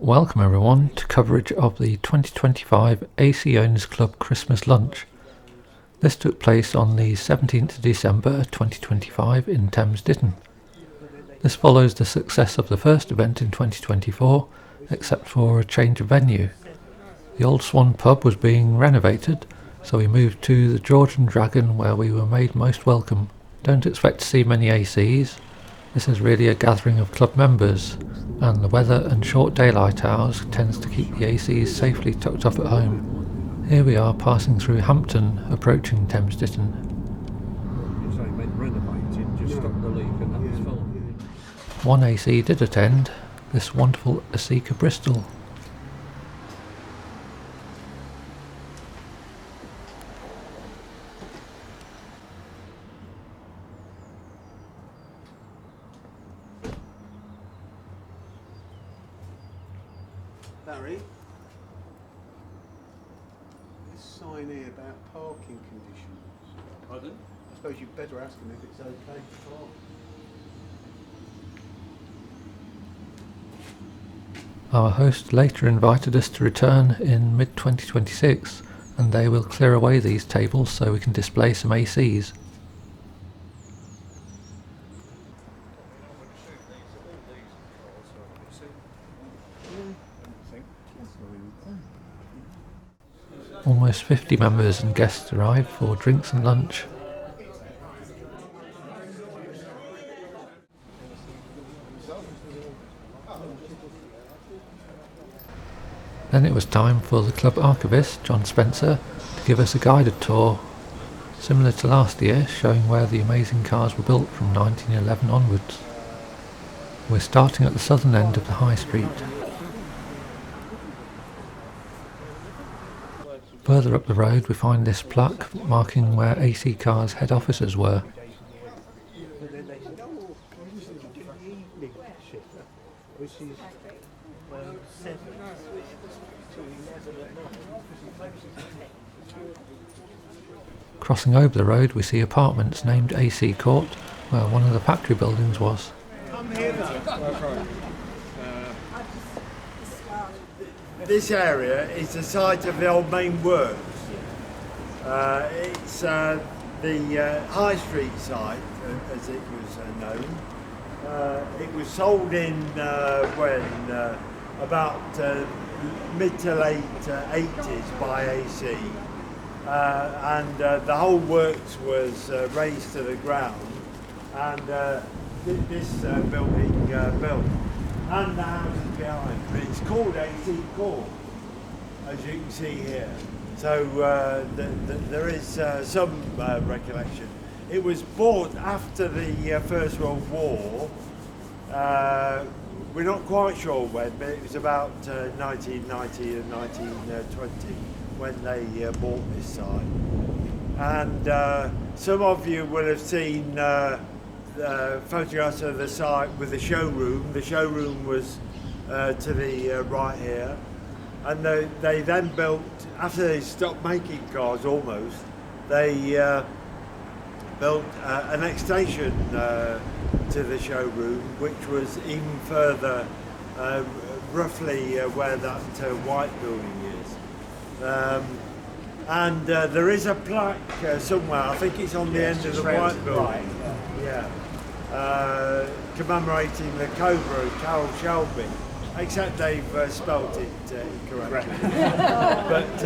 Welcome everyone to coverage of the 2025 AC Owners Club Christmas Lunch. This took place on the 17th of December 2025 in Thames Ditton. This follows the success of the first event in 2024, except for a change of venue. The Old Swan pub was being renovated, so we moved to the George and Dragon where we were made most welcome. Don't expect to see many ACs. This is really a gathering of club members, and the weather and short daylight hours tends to keep the ACs safely tucked up at home. Here we are passing through Hampton, approaching Thames Ditton. One AC did attend, this wonderful ACOC Bristol. Barry, this sign here about parking conditions. Pardon? I suppose you'd better ask him if it's okay to park. Our host later invited us to return in mid-2026, and they will clear away these tables so we can display some ACs. Almost 50 members and guests arrived for drinks and lunch. Then it was time for the club archivist, John Spencer, to give us a guided tour, similar to last year, showing where the amazing cars were built from 1911 onwards. We're starting at the southern end of the High Street. Further up the road we find this plaque marking where AC Cars' head offices were. Crossing over the road we see apartments named AC Court, where one of the factory buildings was. This area is the site of the old main works. It's the High Street site, as it was known. It was sold in when about mid to late 80s by AC, and the whole works was razed to the ground, and this building built. And the houses behind. But it's called AC Court, as you can see here. So there is some recollection. It was bought after the First World War. We're not quite sure when, but it was about 1990 and 1920 when they bought this site. And some of you will have seen photographs of the site with the showroom. The showroom was to the right here, and they then built, after they stopped making cars almost, they built an extension to the showroom, which was even further, roughly where that white building is. And there is a plaque somewhere, I think it's on the end of the white building. Right. Yeah. Commemorating the Cobra of Carroll Shelby, except they've spelt it incorrectly. But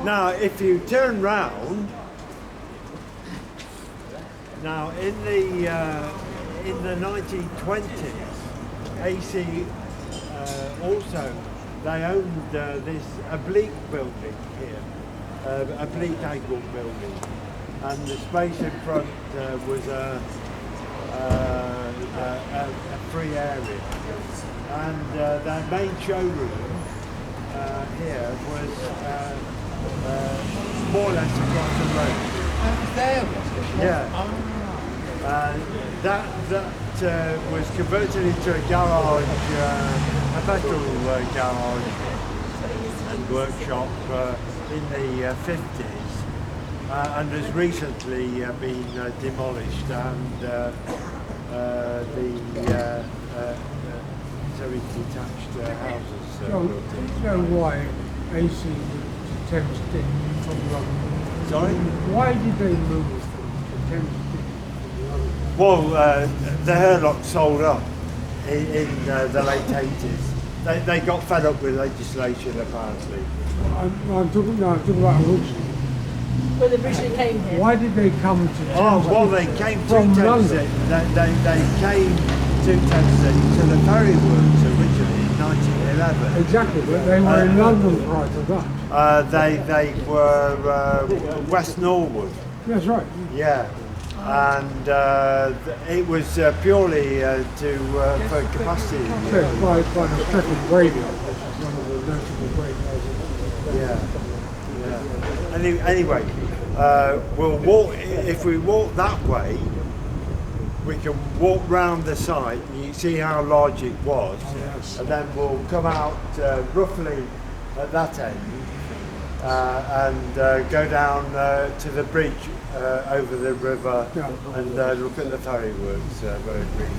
now, if you turn round, now in the 1920s, AC also they owned this oblique building here, oblique angle building, and the space in front was a free area, and their main showroom here was more or less across the road. There was it? Yeah. That was converted into a garage, a petrol garage and workshop in the 50s. And has recently been demolished, and military detached houses. So, do you know why AC moved to Thames Ditton from London? Sorry? Why did they move to Thames Ditton from London? Well, the Hurlock sold up in the late 80s. They got fed up with legislation, apparently. I'm talking about originally. Well, they originally came here. Why did they come to Thames Oh, well, they Ditton came to from Thames London? Ditton. They came to Thames Ditton to the ferry works originally in 1911. Exactly, but they were in London prior to that. They were West Norwood. That's right. Yeah, and it was purely for capacity. Yes, by the Stratford graveyard, which is one of the notable graveyards. Yeah. Anyway, we'll walk. If we walk that way, we can walk round the site. And you can see how large it was, and then we'll come out roughly at that end and go down to the bridge over the river and look at the ferry works very briefly.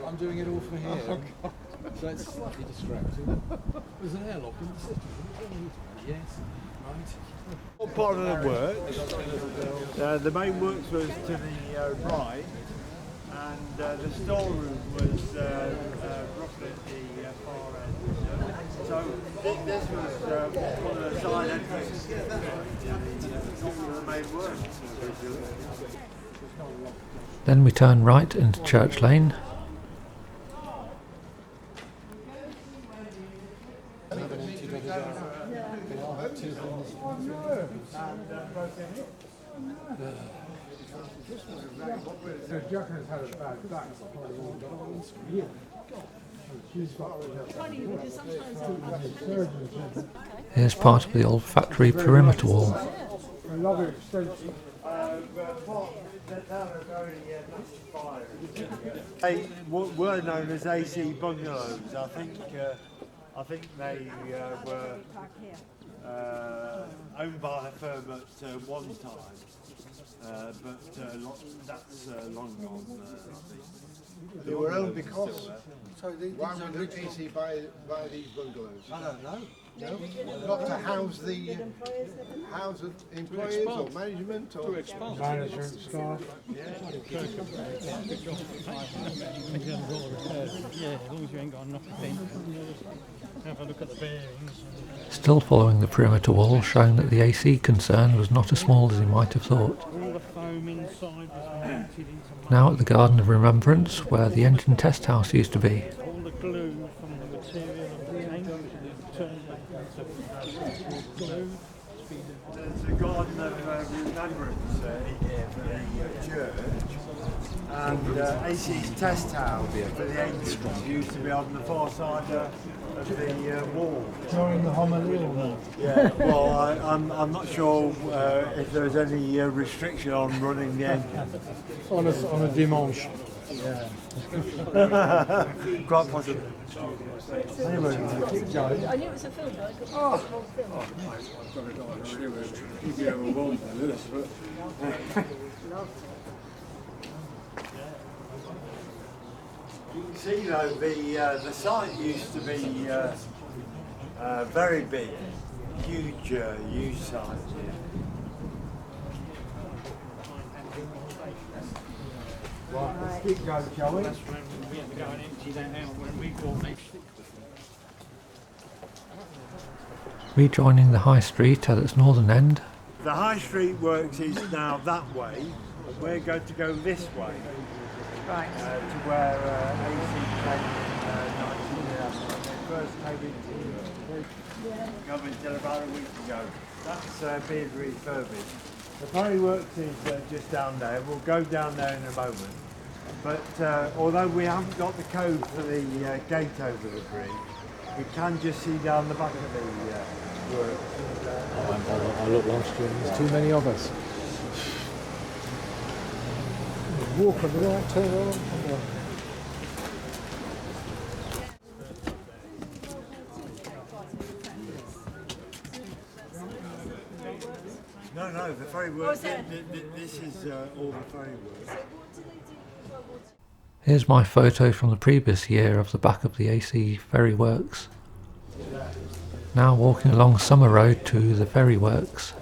I'm doing it all from here, so it's slightly distracting. There's an airlock in the city. Yes, right. What part of the works? The main works was to the right, and the storeroom was roughly at the far end. So this was one of the side entrances to the main works originally. Then we turn right into Church Lane. Jack has had a bad back for quite a long time. Yeah. She's got Here's part of the old factory perimeter wall. a lovely extension. They were known as AC bungalows. I think they were owned by the firm at one time, but that's long gone. I think. They were owned because. Why These are would AC buy these bungalows? I don't know. No, not to house the employees or management or Management staff. Yeah, as long as you ain't got a knock of thing. Have a look at the bearings. Still following the perimeter wall, showing that the AC concern was not as small as he might have thought. All the foam inside was melted into Now at the Garden of Remembrance, where the engine test house used to be. all the glue from the material of the tank turned back into glue. There's a garden of remembrance here for the church, and AC's test house for the engines used to be on the far side of the wall. During the homily or not? Yeah, well, I'm not sure if there's any restriction on running the engine. On a dimanche. Yeah. Quite possibly. Anyway, keep going. I knew it was a film, but I couldn't remember the whole film. You can see though the site used to be very big, huge site. Right, let's keep going, shall we? That's when we had to go and empty that out when we bought it. Rejoining the High Street at its northern end, The High Street Works is now that way. We're going to go this way. Right. To where AC came in 1911 when they first came until about a week ago. That's being refurbished. The ferry works is just down there. We'll go down there in a moment. But although we haven't got the code for the gate over the bridge, we can just see down the back of the works. I looked last year, there's too many of us. Walk on the right, turn on. No, no, the ferry works. This is all the ferry works. Here's my photo from the previous year of the back of the AC ferry works. Now walking along Summer Road to the ferry works.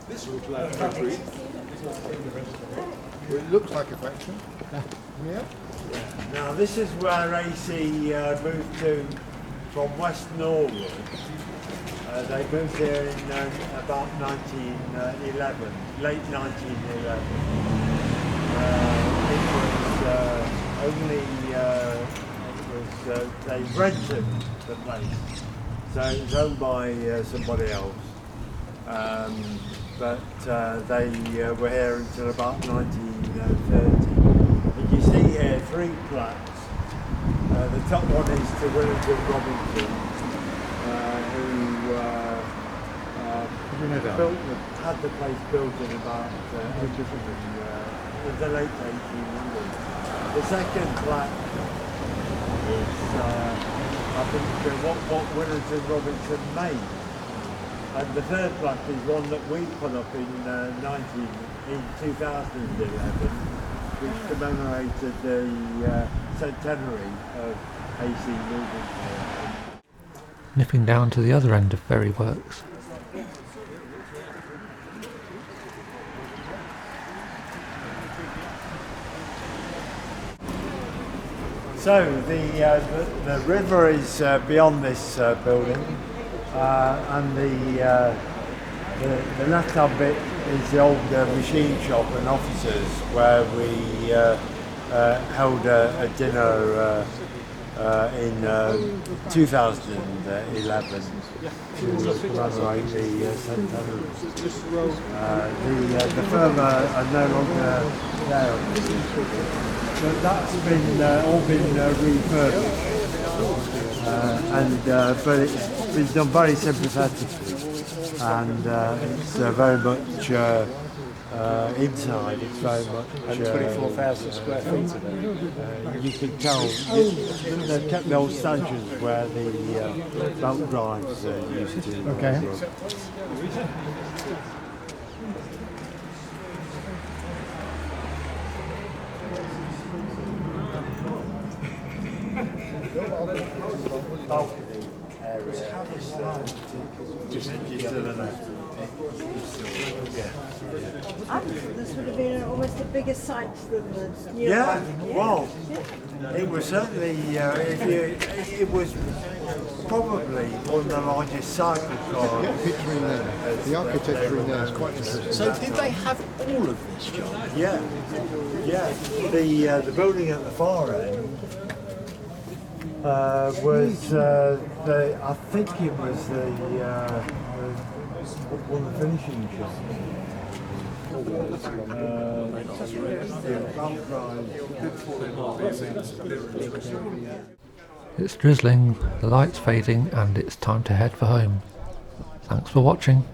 This looks like a factory. Well, it looks like a factory. Yeah. Now this is where AC moved to from West Norwood. They moved here in about 1911, late 1911. They rented the place, so it was owned by somebody else. But they were here until about 1930. And you see here 3 plaques. The top one is to Willington Robinson, who had the place built in about in the late 1800s. The second plaque is, I think, what Willington Robinson made. And the third plaque is one that we put up in 2011, which commemorated the centenary of AC moving here. Nipping down to the other end of ferry works. So the river is beyond this building, and the left-hand bit is the old machine shop and offices where we held a dinner in 2011 to commemorate the centenary. The firm are no longer there. But that's been all been refurbished, but it's been done very sympathetically, and it's very much inside. It's very much 24,000 square feet of it. you can tell they've kept the old stanchions where the belt drives used to. Okay. Balcony area. This would have been almost a bigger site than the new Yeah, one. well, it was certainly, it was probably one of the largest cyclocars. The architecture in there is quite interesting. So did they have all of this, John? Yeah, the building at the far end was I think it was one of the finishing shops. It's drizzling, the light's fading, and it's time to head for home. Thanks for watching.